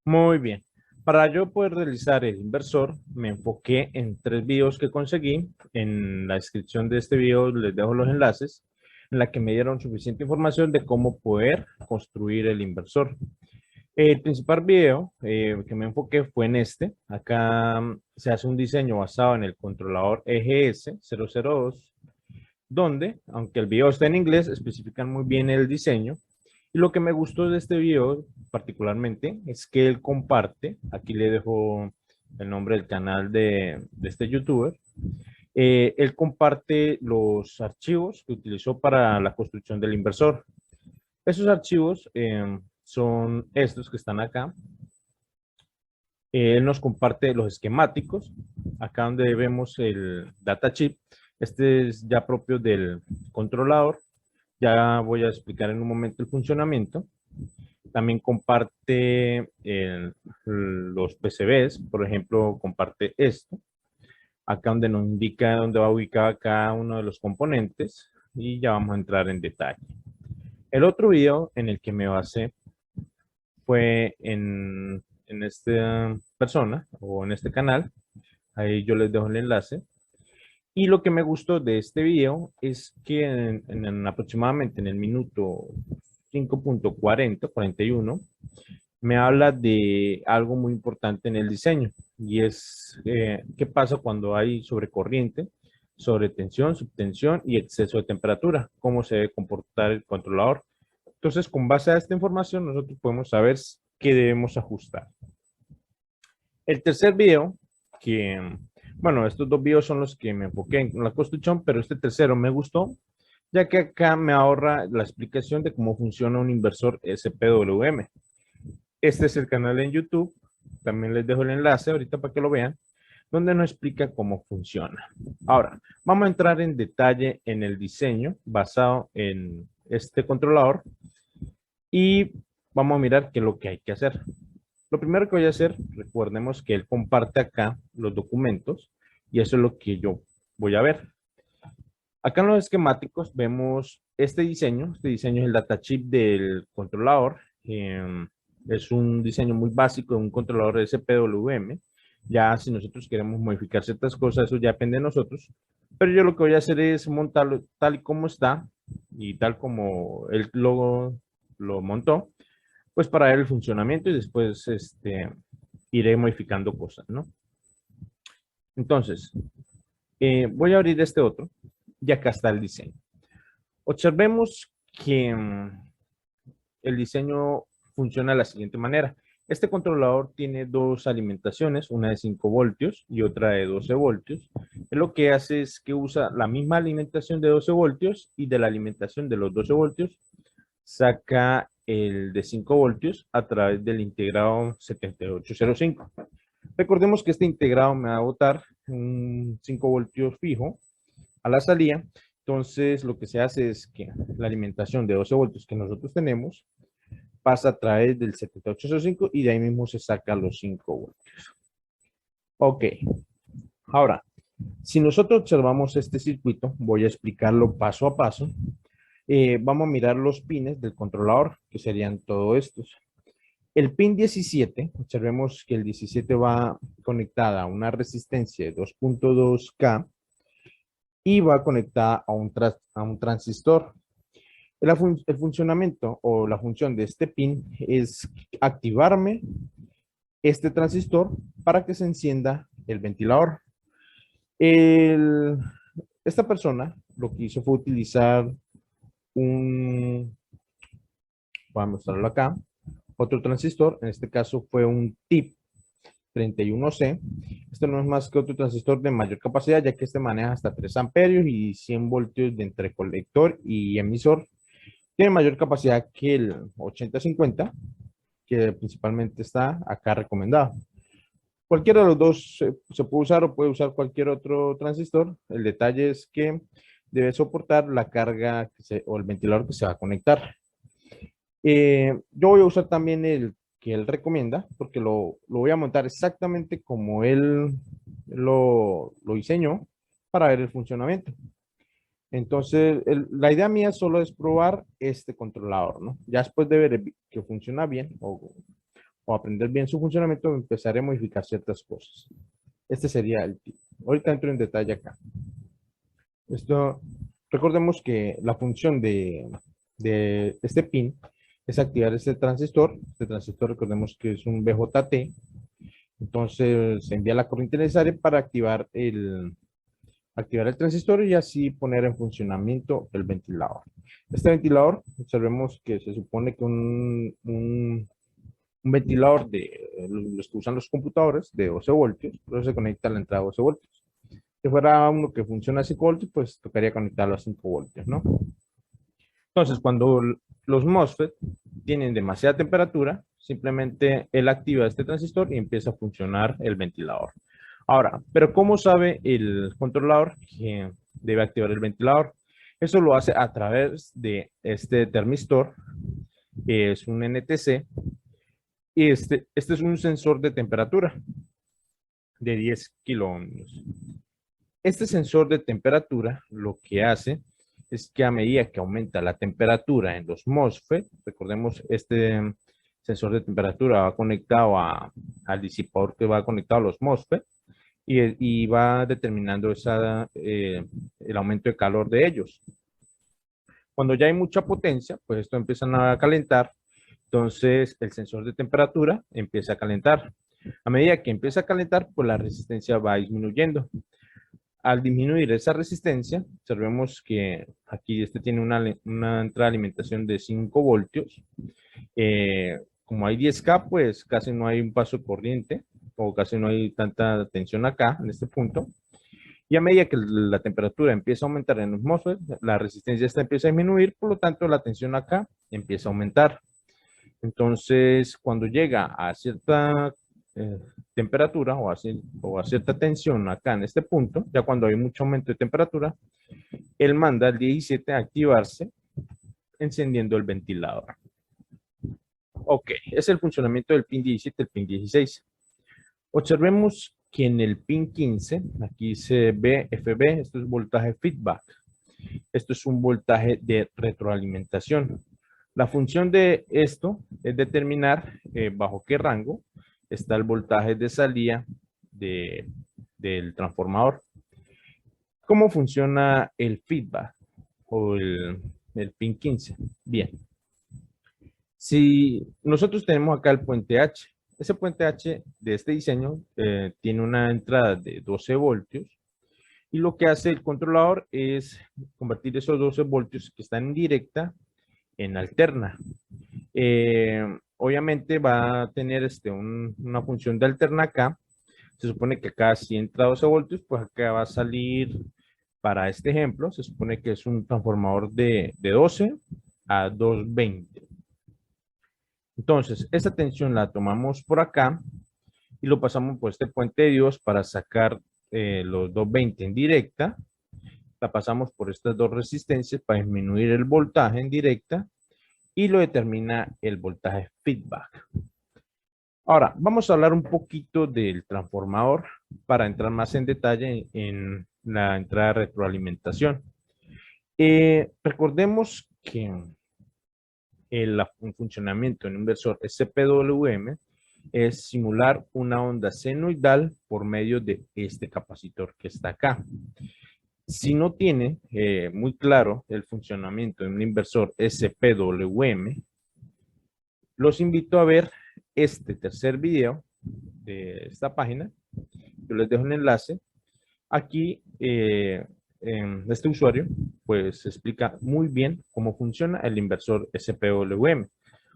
Muy bien. Para yo poder realizar el inversor, me enfoqué en tres videos que conseguí. En la descripción de este video les dejo los enlaces en la que me dieron suficiente información de cómo poder construir el inversor. El principal video que me enfoqué fue en este. Acá se hace un diseño basado en el controlador EGS 002, donde, aunque el video está en inglés, especifican muy bien el diseño. Y lo que me gustó de este video particularmente es que él comparte, aquí le dejo el nombre del canal de este youtuber, él comparte los archivos que utilizó para la construcción del inversor. Esos archivos son estos que están acá. Él nos comparte los esquemáticos, acá donde vemos el data chip. Este es ya propio del controlador. Ya voy a explicar en un momento el funcionamiento. También comparte los PCBs, por ejemplo, comparte esto, acá donde nos indica dónde va ubicada cada uno de los componentes y ya vamos a entrar en detalle. El otro video en el que me basé fue en esta persona o en este canal, ahí yo les dejo el enlace. Y lo que me gustó de este video es que aproximadamente en el minuto 5.40, 41, me habla de algo muy importante en el diseño y es qué pasa cuando hay sobrecorriente, sobretensión, subtensión y exceso de temperatura, cómo se debe comportar el controlador. Entonces, con base a esta información, nosotros podemos saber qué debemos ajustar. El tercer video, bueno, estos dos videos son los que me enfoqué en la construcción, pero este tercero me gustó, ya que acá me ahorra la explicación de cómo funciona un inversor SPWM. Este es el canal en YouTube, también les dejo el enlace ahorita para que lo vean, donde nos explica cómo funciona. Ahora, vamos a entrar en detalle en el diseño basado en este controlador y vamos a mirar qué es lo que hay que hacer. Lo primero que voy a hacer, recordemos que él comparte acá los documentos y eso es lo que yo voy a ver. Acá en los esquemáticos vemos este diseño. Este diseño es el datachip del controlador. Es un diseño muy básico de un controlador de SPWM. Ya si nosotros queremos modificar ciertas cosas, eso ya depende de nosotros. Pero yo lo que voy a hacer es montarlo tal y como está y tal como el logo lo montó, pues para ver el funcionamiento y después iré modificando cosas, ¿no? Entonces, voy a abrir este otro y acá está el diseño. Observemos que el diseño funciona de la siguiente manera. Este controlador tiene dos alimentaciones, una de 5 voltios y otra de 12 voltios. Lo que hace es que usa la misma alimentación de 12 voltios y de la alimentación de los 12 voltios saca el de 5 voltios a través del integrado 7805. Recordemos que este integrado me va a botar un 5 voltios fijo a la salida. Entonces, lo que se hace es que la alimentación de 12 voltios que nosotros tenemos pasa a través del 7805 y de ahí mismo se saca los 5 voltios. Ok, ahora, si nosotros observamos este circuito, voy a explicarlo paso a paso. Vamos a mirar los pines del controlador, que serían todos estos. El pin 17, observemos que el 17 va conectada a una resistencia de 2.2K y va conectada a un transistor. El funcionamiento o la función de este pin es activarme este transistor para que se encienda el ventilador. El- Esta persona lo que hizo fue utilizar voy a mostrarlo acá, otro transistor, en este caso fue un TIP 31C. Esto no es más que otro transistor de mayor capacidad, ya que este maneja hasta 3 amperios y 100 voltios de entre colector y emisor. Tiene mayor capacidad que el 8050, que principalmente está acá recomendado. Cualquiera de los dos se puede usar o puede usar cualquier otro transistor. El detalle es que debe soportar la carga o el ventilador que se va a conectar. Yo voy a usar también el que él recomienda, porque lo voy a montar exactamente como él lo diseñó para ver el funcionamiento. Entonces, la idea mía solo es probar este controlador, ¿no? Ya después de ver que funciona bien, o o aprender bien su funcionamiento, empezaré a modificar ciertas cosas. Este sería el tip. Ahorita entro en detalle acá. Esto, recordemos que la función de este pin es activar este transistor. Este transistor, recordemos que es un BJT. Entonces, se envía la corriente necesaria para activar el transistor y así poner en funcionamiento el ventilador. Este ventilador, observemos que se supone que un ventilador de los que usan los computadores de 12 voltios, pero se conecta a la entrada de 12 voltios. Si fuera uno que funciona a 5 voltios, pues tocaría conectarlo a 5 voltios, ¿no? Entonces, cuando los MOSFET tienen demasiada temperatura, simplemente él activa este transistor y empieza a funcionar el ventilador. Ahora, pero ¿cómo sabe el controlador que debe activar el ventilador? Eso lo hace a través de este termistor, que es un NTC, y este es un sensor de temperatura de 10 kiloohmios. Este sensor de temperatura lo que hace es que a medida que aumenta la temperatura en los MOSFET, recordemos este sensor de temperatura va conectado al disipador que va conectado a los MOSFET y va determinando el aumento de calor de ellos. Cuando ya hay mucha potencia, pues esto empiezan a calentar, entonces el sensor de temperatura empieza a calentar. A medida que empieza a calentar, pues la resistencia va disminuyendo. Al disminuir esa resistencia, observemos que aquí este tiene una entrada de alimentación de 5 voltios. Como hay 10K, pues casi no hay un paso de corriente o casi no hay tanta tensión acá, en este punto. Y a medida que la temperatura empieza a aumentar en los MOSFET, la resistencia esta empieza a disminuir, por lo tanto la tensión acá empieza a aumentar. Entonces, cuando llega a cierta temperatura o a cierta tensión acá en este punto, ya cuando hay mucho aumento de temperatura, él manda al 17 a activarse encendiendo el ventilador. Ok, es el funcionamiento del pin 17 y el pin 16. Observemos que en el pin 15, aquí dice VFB, esto es voltaje feedback. Esto es un voltaje de retroalimentación. La función de esto es determinar bajo qué rango está el voltaje de salida del transformador. ¿Cómo funciona el feedback o el pin 15? Bien. Si nosotros tenemos acá el puente H, ese puente H de este diseño tiene una entrada de 12 voltios y lo que hace el controlador es convertir esos 12 voltios que están en directa en alterna. Obviamente va a tener una función de alterna acá. Se supone que acá si entra 12 voltios, pues acá va a salir, para este ejemplo, se supone que es un transformador de 12 a 220. Entonces, esta tensión la tomamos por acá y lo pasamos por este puente de Dios para sacar los 220 en directa. La pasamos por estas dos resistencias para disminuir el voltaje en directa y lo determina el voltaje feedback. Ahora, vamos a hablar un poquito del transformador para entrar más en detalle en la entrada de retroalimentación. Recordemos que el funcionamiento en un inversor SPWM es simular una onda senoidal por medio de este capacitor que está acá. Si no tiene muy claro el funcionamiento de un inversor SPWM, los invito a ver este tercer video de esta página. Yo les dejo un enlace. Aquí, este usuario, pues explica muy bien cómo funciona el inversor SPWM.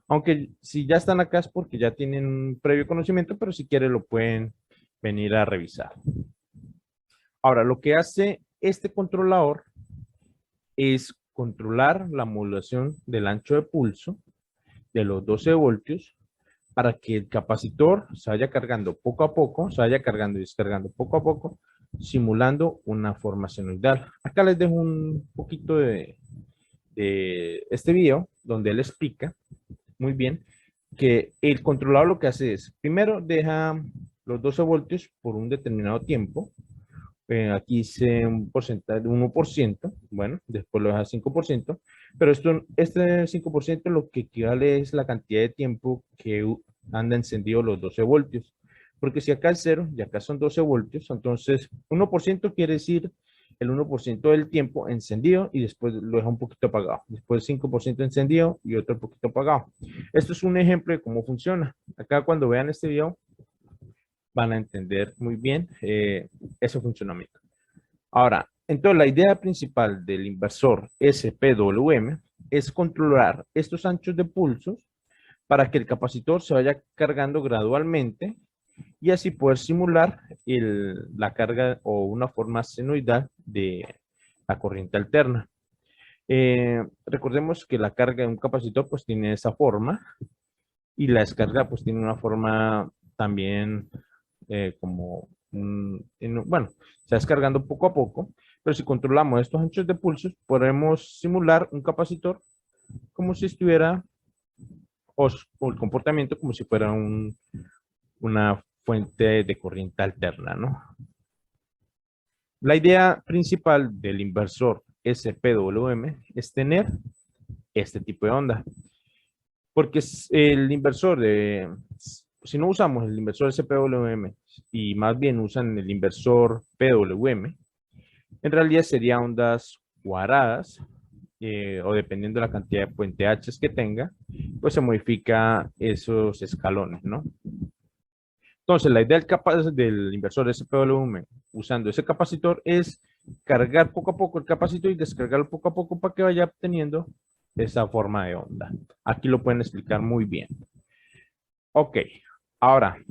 Aunque si ya están acá es porque ya tienen un previo conocimiento, pero si quieren lo pueden venir a revisar. Ahora, lo que hace este controlador es controlar la modulación del ancho de pulso de los 12 voltios para que el capacitor se vaya cargando poco a poco, se vaya cargando y descargando poco a poco, simulando una forma senoidal. Acá les dejo un poquito de este video donde él explica muy bien que el controlador lo que hace es, primero deja los 12 voltios por un determinado tiempo. Aquí hice un porcentaje de 1%, bueno, después lo deja 5%, pero este 5% lo que equivale es la cantidad de tiempo que anda encendido los 12 voltios. Porque si acá es 0 y acá son 12 voltios, entonces 1% quiere decir el 1% del tiempo encendido y después lo deja un poquito apagado. Después 5% encendido y otro poquito apagado. Esto es un ejemplo de cómo funciona. Acá cuando vean este video van a entender muy bien ese funcionamiento. Ahora, entonces la idea principal del inversor SPWM es controlar estos anchos de pulsos para que el capacitor se vaya cargando gradualmente y así poder simular la carga o una forma senoidal de la corriente alterna. Recordemos que la carga de un capacitor pues tiene esa forma y la descarga pues tiene una forma también como, bueno, se va descargando poco a poco, pero si controlamos estos anchos de pulsos podremos simular un capacitor como si estuviera o el comportamiento como si fuera una fuente de corriente alterna, ¿no? La idea principal del inversor SPWM es tener este tipo de onda. Porque el inversor si no usamos el inversor SPWM y más bien usan el inversor PWM, en realidad sería ondas cuadradas o dependiendo de la cantidad de puente H que tenga, pues se modifica esos escalones, ¿no? Entonces, la idea del inversor SPWM usando ese capacitor es cargar poco a poco el capacitor y descargarlo poco a poco para que vaya obteniendo esa forma de onda. Aquí lo pueden explicar muy bien. Ok, ahora,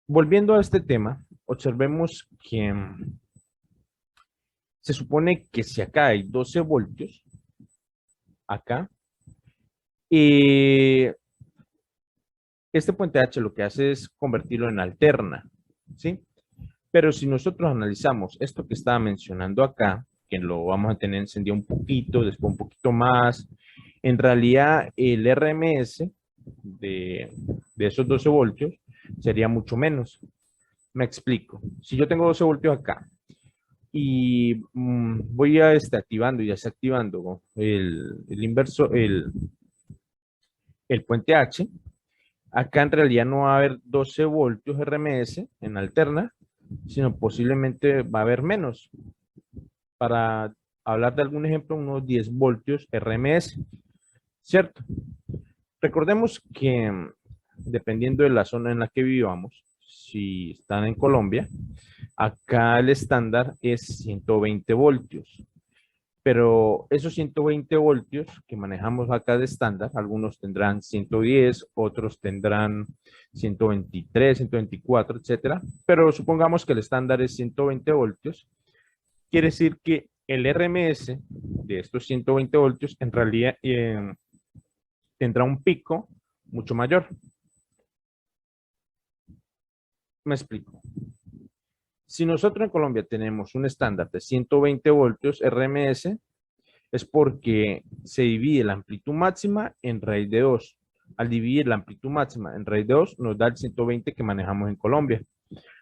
volviendo a este tema, observemos que se supone que si acá hay 12 voltios, acá, y este puente H lo que hace es convertirlo en alterna, ¿sí? Pero si nosotros analizamos esto que estaba mencionando acá, que lo vamos a tener encendido un poquito, después un poquito más, en realidad el RMS de esos 12 voltios sería mucho menos. Me explico. Si yo tengo 12 voltios acá y voy a estar activando y desactivando el inversor, el puente H, acá en realidad no va a haber 12 voltios RMS en alterna, sino posiblemente va a haber menos. Para hablar de algún ejemplo, unos 10 voltios RMS, ¿cierto? Recordemos que dependiendo de la zona en la que vivamos, si están en Colombia, acá el estándar es 120 voltios. Pero esos 120 voltios que manejamos acá de estándar, algunos tendrán 110, otros tendrán 123, 124, etcétera. Pero supongamos que el estándar es 120 voltios. Quiere decir que el RMS de estos 120 voltios en realidad tendrá un pico mucho mayor. Me explico. Si nosotros en Colombia tenemos un estándar de 120 voltios RMS, es porque se divide la amplitud máxima en raíz de 2. Al dividir la amplitud máxima en raíz de 2, nos da el 120 que manejamos en Colombia.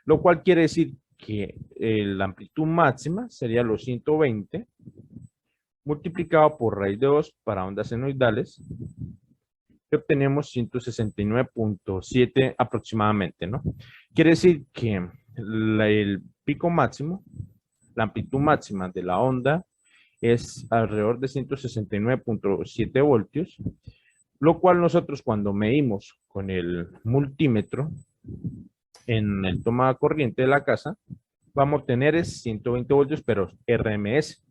Lo cual quiere decir que la amplitud máxima sería los 120 multiplicado por raíz de 2 para ondas senoidales, y obtenemos 169.7 aproximadamente, ¿no? Quiere decir que el pico máximo, la amplitud máxima de la onda es alrededor de 169.7 voltios, lo cual nosotros cuando medimos con el multímetro en el toma de corriente de la casa, vamos a obtener es 120 voltios, pero RMS,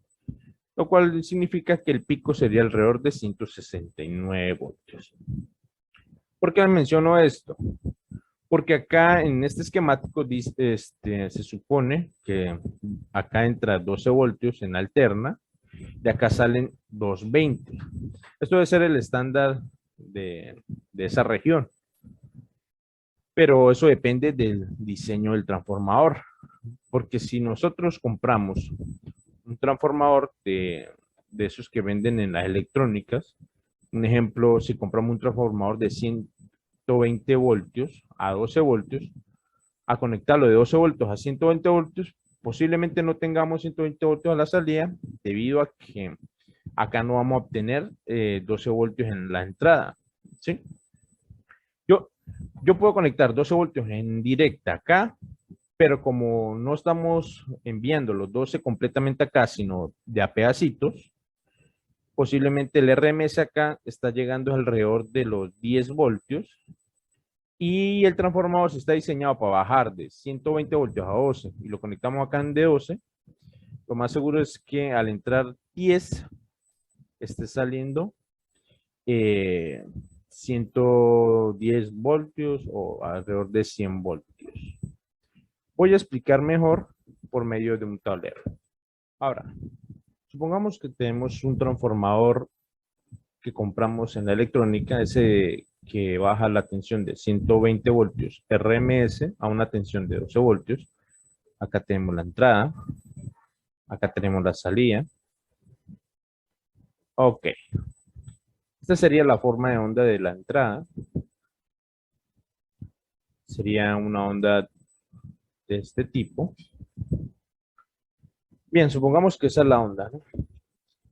lo cual significa que el pico sería alrededor de 169 voltios. ¿Por qué menciono esto? Porque acá en este esquemático se supone que acá entra 12 voltios en alterna, de acá salen 220. Esto debe ser el estándar de esa región, pero eso depende del diseño del transformador, porque si nosotros compramos un transformador de esos que venden en las electrónicas, un ejemplo, si compramos un transformador de 120 voltios a 12 voltios, a conectarlo de 12 voltios a 120 voltios, posiblemente no tengamos 120 voltios a la salida debido a que acá no vamos a obtener 12 voltios en la entrada, ¿sí? Yo, yo puedo conectar 12 voltios en directa acá, pero como no estamos enviando los 12 completamente acá, sino de a pedacitos, posiblemente el RMS acá está llegando alrededor de los 10 voltios y el transformador se está diseñado para bajar de 120 voltios a 12 y lo conectamos acá en D12. Lo más seguro es que al entrar 10 esté saliendo 110 voltios o alrededor de 100 voltios. Voy a explicar mejor por medio de un tablero. Ahora, supongamos que tenemos un transformador que compramos en la electrónica, ese que baja la tensión de 120 voltios RMS a una tensión de 12 voltios. Acá tenemos la entrada, acá tenemos la salida. Ok, esta sería la forma de onda de la entrada. Sería una onda de este tipo. Bien, supongamos que esa es la onda, ¿no?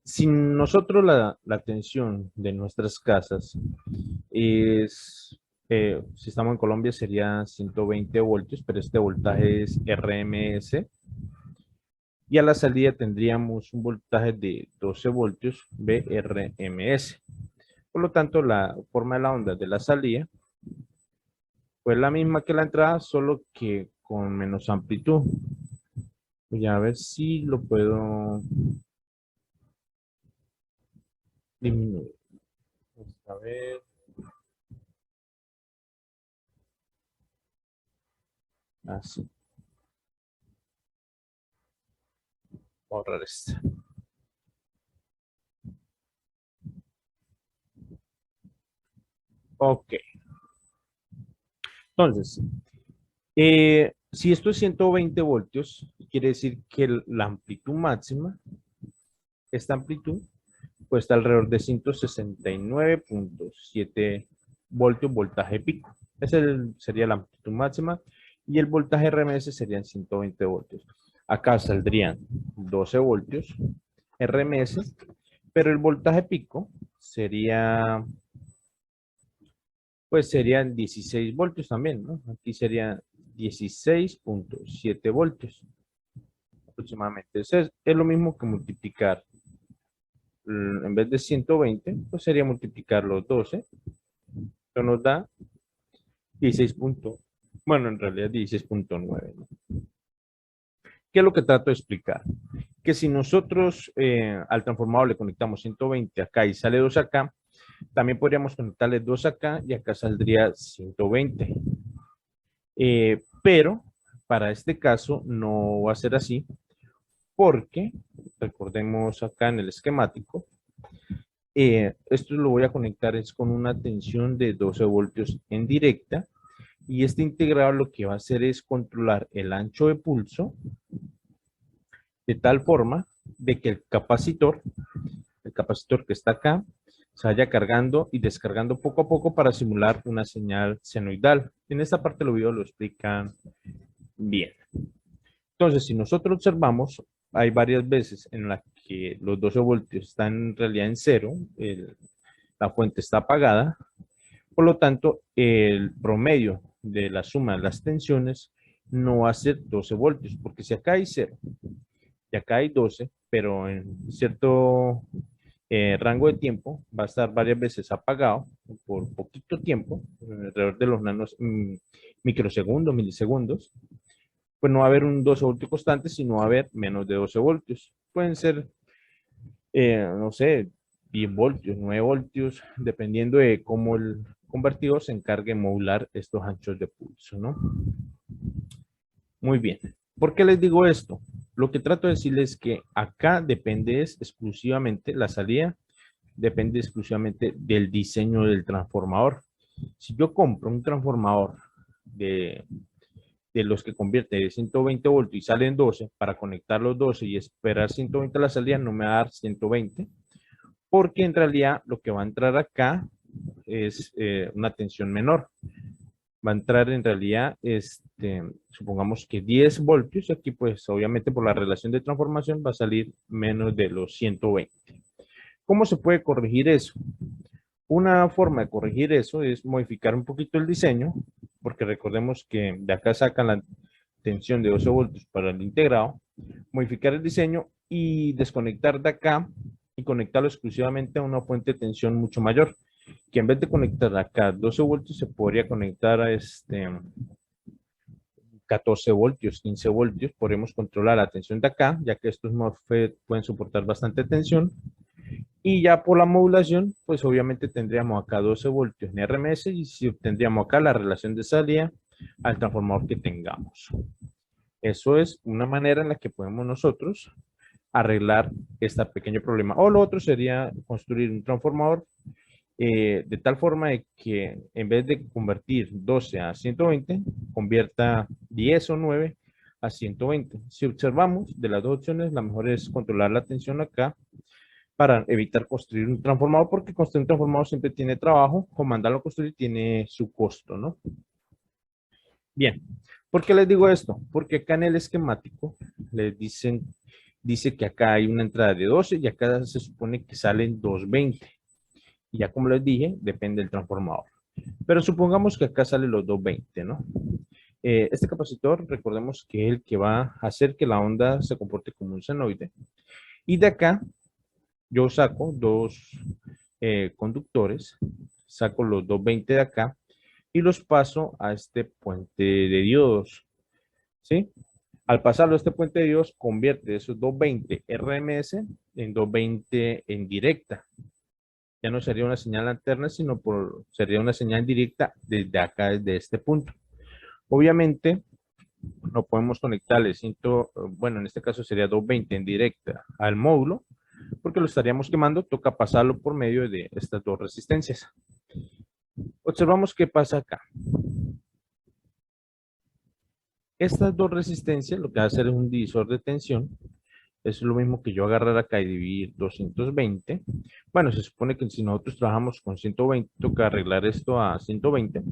Si nosotros la tensión de nuestras casas es, si estamos en Colombia sería 120 voltios, pero este voltaje es RMS. Y a la salida tendríamos un voltaje de 12 voltios VRMS. Por lo tanto, la forma de la onda de la salida fue la misma que la entrada, solo que con menos amplitud. Voy a ver si lo puedo disminuir. Vamos a ver. Así. Voy a ahorrar esto. Ok. Entonces, si esto es 120 voltios, quiere decir que la amplitud máxima, esta amplitud, pues está alrededor de 169.7 voltios, voltaje pico. Esa sería la amplitud máxima y el voltaje RMS serían 120 voltios. Acá saldrían 12 voltios RMS, pero el voltaje pico sería, pues serían 16 voltios también, ¿no? Aquí serían 16.7 voltios aproximadamente. Es lo mismo que multiplicar, en vez de 120, pues sería multiplicar los 12. Esto nos da 16 bueno, en realidad 16.9, ¿no? ¿Qué es lo que trato de explicar? Que si nosotros al transformador le conectamos 120 acá y sale 2 acá, también podríamos conectarle 2 acá y acá saldría 120. Pero para este caso no va a ser así porque, recordemos acá en el esquemático, esto lo voy a conectar es con una tensión de 12 voltios en directa y este integrador lo que va a hacer es controlar el ancho de pulso de tal forma de que el capacitor que está acá, se vaya cargando y descargando poco a poco para simular una señal senoidal. En esta parte del video lo explican bien. Entonces, si nosotros observamos, hay varias veces en las que los 12 voltios están en realidad en cero, la fuente está apagada, por lo tanto, el promedio de la suma de las tensiones no va a ser 12 voltios, porque si acá hay 0 y acá hay 12, pero en cierto rango de tiempo va a estar varias veces apagado por poquito tiempo, alrededor de los microsegundos, milisegundos, pues no va a haber un 12 voltios constante, sino va a haber menos de 12 voltios. Pueden ser, no sé, 10 voltios, 9 voltios, dependiendo de cómo el convertidor se encargue de modular estos anchos de pulso, ¿no? Muy bien. ¿Por qué les digo esto? Lo que trato de decirles es que acá depende exclusivamente, la salida depende exclusivamente del diseño del transformador. Si yo compro un transformador de los que convierte de 120 voltios y salen 12 para conectar los 12 y esperar 120 a la salida, no me va a dar 120, porque en realidad lo que va a entrar acá es una tensión menor. Va a entrar en realidad, supongamos que 10 voltios, aquí pues obviamente por la relación de transformación va a salir menos de los 120. ¿Cómo se puede corregir eso? Una forma de corregir eso es modificar un poquito el diseño, porque recordemos que de acá sacan la tensión de 12 voltios para el integrado, modificar el diseño y desconectar de acá y conectarlo exclusivamente a una fuente de tensión mucho mayor, que en vez de conectar acá 12 voltios se podría conectar a 14 voltios, 15 voltios. Podemos controlar la tensión de acá, ya que estos MOSFET pueden soportar bastante tensión. Y ya por la modulación, pues obviamente tendríamos acá 12 voltios en RMS y si obtendríamos acá la relación de salida al transformador que tengamos. Eso es una manera en la que podemos nosotros arreglar este pequeño problema. O lo otro sería construir un transformador de tal forma de que en vez de convertir 12 a 120, convierta 10 o 9 a 120. Si observamos de las dos opciones, la mejor es controlar la tensión acá para evitar construir un transformador, porque construir un transformador siempre tiene trabajo, o mandarlo a construir tiene su costo, ¿no? Bien, ¿por qué les digo esto? Porque acá en el esquemático les dice que acá hay una entrada de 12 y acá se supone que salen 220. Y ya como les dije, depende del transformador. Pero supongamos que acá salen los 220, ¿no? Este capacitor, recordemos que es el que va a hacer que la onda se comporte como un senoide. Y de acá yo saco dos conductores, saco los 220 de acá y los paso a este puente de diodos, ¿sí? Al pasarlo a este puente de diodos, convierte esos 220 RMS en 220 en directa. Ya no sería una señal alterna, sino sería una señal directa desde acá, desde este punto. Obviamente, no podemos conectarle, bueno, en este caso sería 220 en directa al módulo, porque lo estaríamos quemando, toca pasarlo por medio de estas dos resistencias. Observamos qué pasa acá. Estas dos resistencias lo que va a hacer es un divisor de tensión. Es lo mismo que yo agarrar acá y dividir 220. Bueno, se supone que si nosotros trabajamos con 120, toca arreglar esto a 120.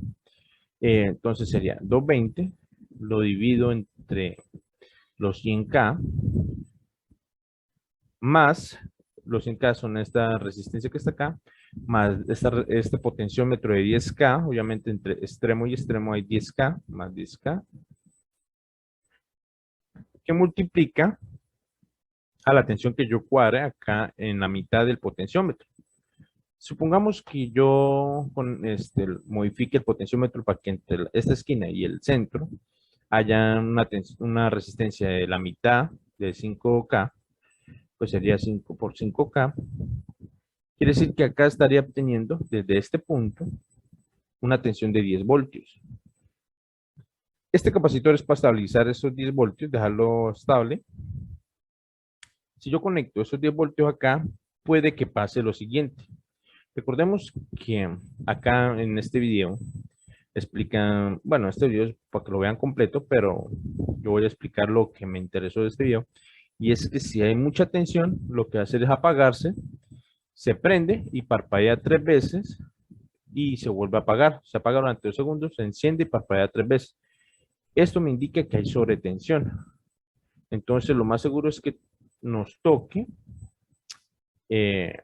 Entonces sería 220, lo divido entre los 100K, más los 100K son esta resistencia que está acá, más este potenciómetro de 10K, obviamente entre extremo y extremo hay 10K, más 10K, que multiplica a la tensión que yo cuadre acá en la mitad del potenciómetro. Supongamos que yo modifique el potenciómetro para que entre esta esquina y el centro haya una resistencia de la mitad de 5K, pues sería 5 por 5K. Quiere decir que acá estaría obteniendo desde este punto una tensión de 10 voltios. Este capacitor es para estabilizar esos 10 voltios, dejarlo estable. Si yo conecto esos 10 voltios acá, puede que pase lo siguiente. Recordemos que acá en este video explican, bueno, este video es para que lo vean completo, pero yo voy a explicar lo que me interesó de este video. Y es que si hay mucha tensión, lo que hace es apagarse, se prende y parpadea 3 veces y se vuelve a apagar. Se apaga durante 2 segundos, se enciende y parpadea 3 veces. Esto me indica que hay sobretensión. Entonces, lo más seguro es que nos toque eh,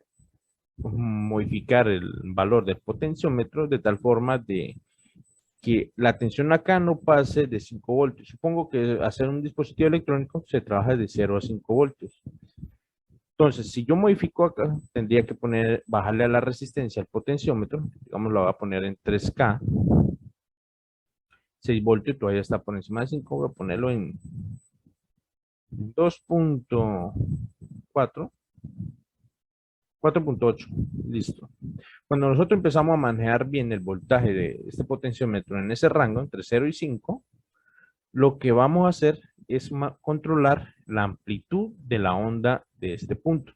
modificar el valor del potenciómetro de tal forma de que la tensión acá no pase de 5 voltios. Supongo que hacer un dispositivo electrónico se trabaja de 0 a 5 voltios. Entonces, si yo modifico acá, tendría que bajarle a la resistencia al potenciómetro, digamos, lo voy a poner en 3K, 6 voltios, todavía está por encima de 5, voy a ponerlo en 2.4, 4.8, listo. Cuando nosotros empezamos a manejar bien el voltaje de este potenciómetro en ese rango, entre 0 y 5, lo que vamos a hacer es controlar la amplitud de la onda de este punto.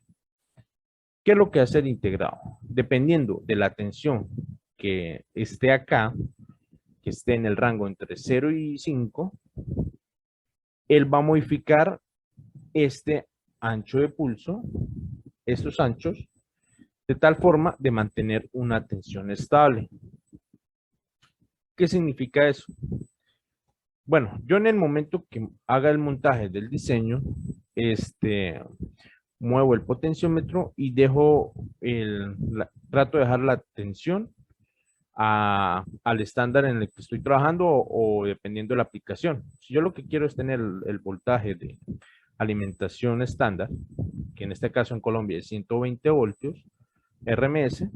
¿Qué es lo que hace el integrado? Dependiendo de la tensión que esté acá, que esté en el rango entre 0 y 5, él va a modificar este ancho de pulso, estos anchos, de tal forma de mantener una tensión estable. ¿Qué significa eso? Bueno, yo en el momento que haga el montaje del diseño, muevo el potenciómetro y dejo trato de dejar la tensión al estándar en el que estoy trabajando o dependiendo de la aplicación. Si yo lo que quiero es tener el voltaje de alimentación estándar, que en este caso en Colombia es 120 voltios, RMS,